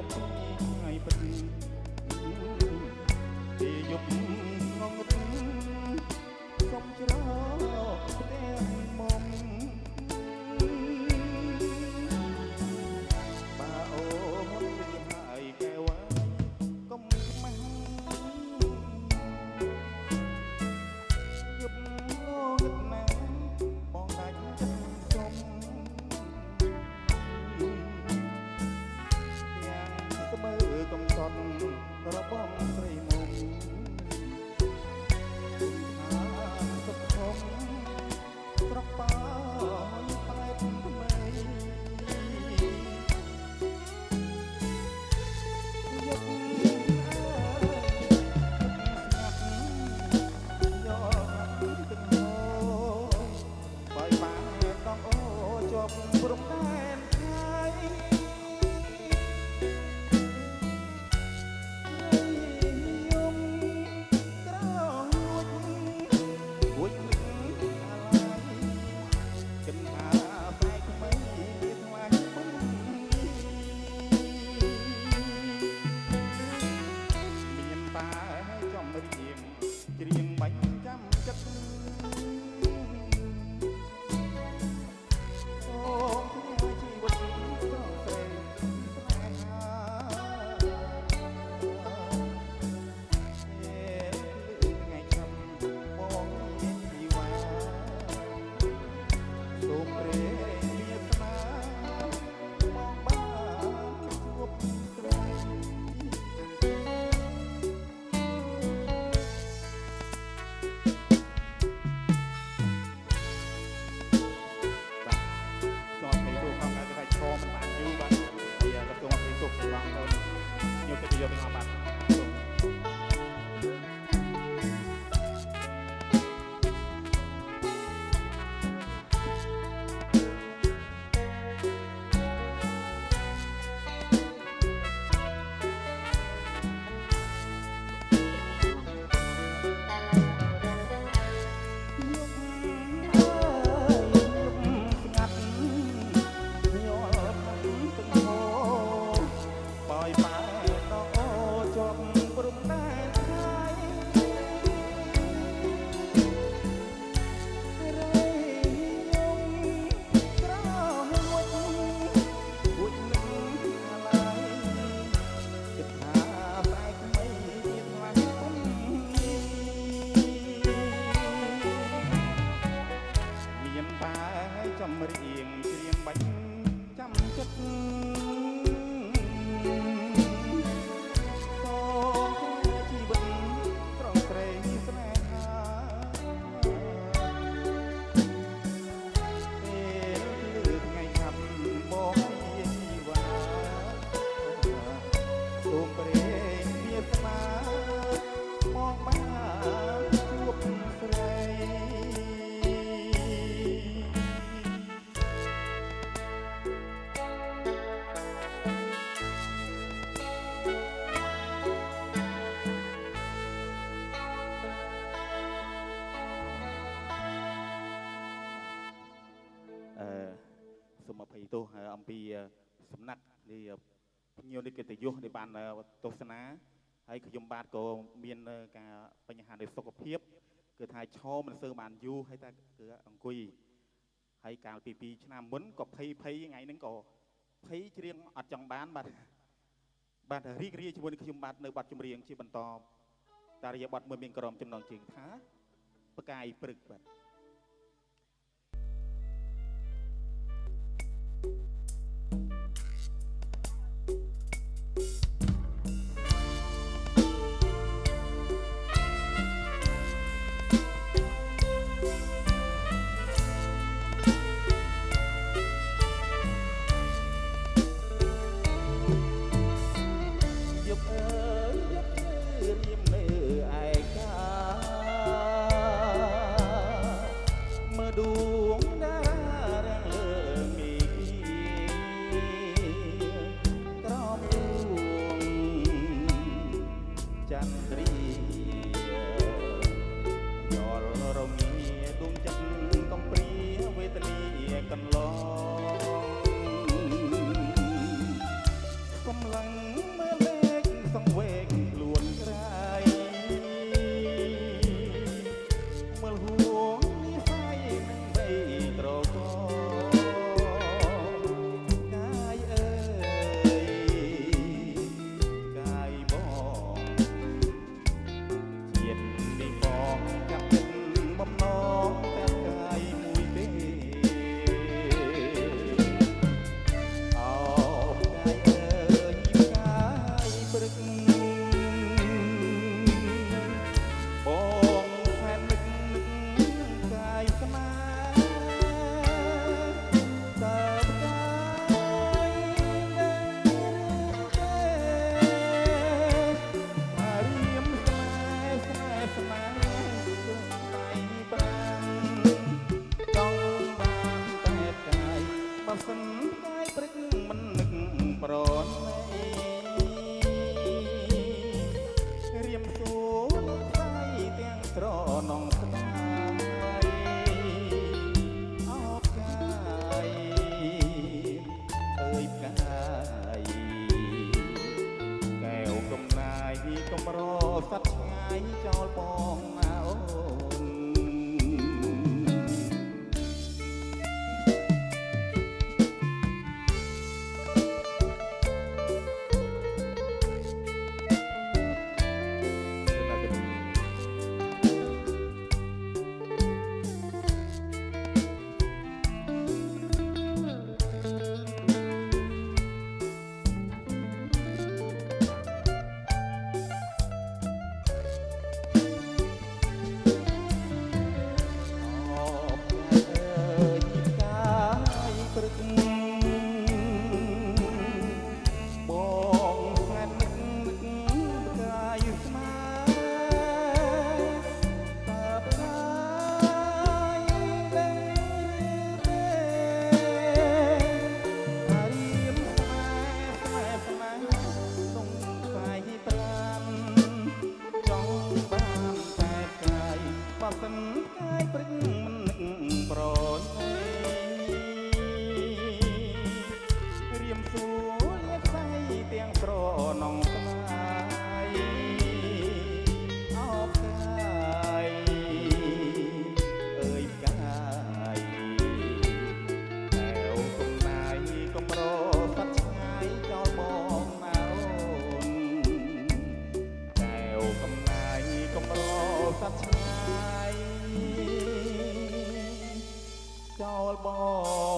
មកថ្ងៃពិតទីយប់ងងឹតសុំច្រកផ្ទះមុំបាអូនវាហើយកែវហើយកុំខ្មាស់យប់ងងឹតណាស់បងដាច់ចិត្តសុំស្មើកំសត់របងស្រីមុំសុខធំត្រកប៉ប្រែតថ្មីយកស្ងាត់យកទឹកហូបាយបានដងអូជាប់ព្រំដែនថៃច្រៀងបាញ់ចាំចិត្តអូគ្នាជីវិតស្រស់ស្រីស្នេហាថ្ងៃចាំបងមានជីវ៉ាសូមព្រះវាសនាបងបានជួបស្រីយកមកបាត់ចំរៀងច្រៀងបាច់ចាំចិត្តសូមជីវិតស្រស់ស្រីស្នេហាពេលលឺថ្ងៃឆាប់មកពីជីវ៉ាសូមព្រះវាសនាមកបានជួបស្រីសូមអភ័យទោសអំពីសំណាក់នៃភ្ញៀវនៃកិត្តិយសដែលបានទស្សនាហើយខ្ញុំបាទក៏មានការបញ្ហានៃសុខភាពគឺថាឈរមិនសូវបានយូរហើយតែគឺអង្គុយហើយកាលពី2ឆ្នាំមុនក៏ភ័យថ្ងៃហ្នឹងក៏ភ័យច្រៀងអត់ចង់បានបាទរីករាយជាមួយនឹងខ្ញុំបាទនៅបទចម្រៀងជាបន្តតារាបទមួយមានក្រុមចំណងជើងថាផ្កាយព្រឹកបាទ ឡើងមើលលេខសង្វេគខ្លួនក្រៃមើលហួងនេះហើយនឹងដីត្រកកាយអើយកាយបងជាតិនេះបងចាប់ចិត្តបំណងតែកាយមួយទេអោកាយអើយកាយព្រឹកបងផែននឹកកាយស្នេហ៍តើកាយនៅទេអារៀមស្នេហ៍ស្នេហ៍ស្នេហ៍ដៃប្រាំចង់បានតែកាយបើសិនកាយព្រឹកមិននឹកប្រណីរៀមសួរដៃទាំងត្រនងស្ដាយអោបកាយអើយកាយកែវកំណាយកំរសត្វឆ្ងាយចោលបងណាអូន ចោលបង